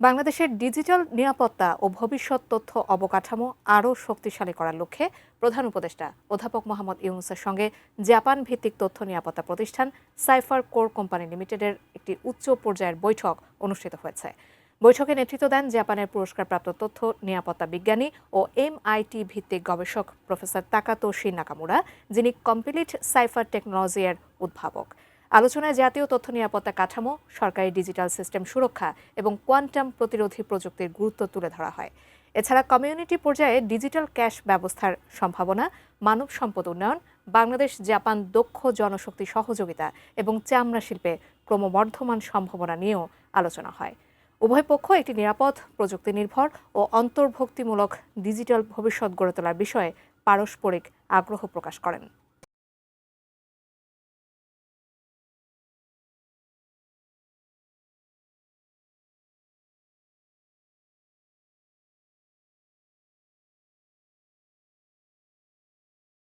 বাংলাদেশের ডিজিটাল নিরাপত্তা ও ভবিষ্যৎ তথ্য অবকাঠামো আরও শক্তিশালী করার লক্ষ্যে প্রধান উপদেষ্টা অধ্যাপক মোহাম্মদ ইউনূসের সঙ্গে জাপান ভিত্তিক তথ্য নিরাপত্তা প্রতিষ্ঠান সাইফার কোর কোম্পানি লিমিটেডের একটি উচ্চ পর্যায়ের বৈঠক অনুষ্ঠিত হয়েছে। বৈঠকে নেতৃত্ব দেন জাপানের পুরস্কারপ্রাপ্ত তথ্য নিরাপত্তা বিজ্ঞানী ও MIT ভিত্তিক গবেষক প্রফেসর তাকাতোশি নাকামুরা, যিনি কমপ্লিট সাইফার টেকনোলজি এর উদ্ভাবক। আলোচনায় জাতীয় তথ্য নিরাপত্তা কাঠামো, সরকারি ডিজিটাল সিস্টেম সুরক্ষা এবং কোয়ান্টাম প্রতিরোধী প্রযুক্তির গুরুত্ব তুলে ধরা হয়। এছাড়া কমিউনিটি পর্যায়ে ডিজিটাল ক্যাশ ব্যবস্থার সম্ভাবনা, মানব সম্পদ উন্নয়ন, বাংলাদেশ জাপান দক্ষ জনশক্তি সহযোগিতা এবং চামড়া শিল্পে ক্রমবর্ধমান সম্ভাবনা নিয়েও আলোচনা হয়। উভয় পক্ষ একটি নিরাপদ, প্রযুক্তি নির্ভর ও অন্তর্ভুক্তিমূলক ডিজিটাল ভবিষ্যৎ গড়ে তোলার বিষয়ে পারস্পরিক আগ্রহ প্রকাশ করেন।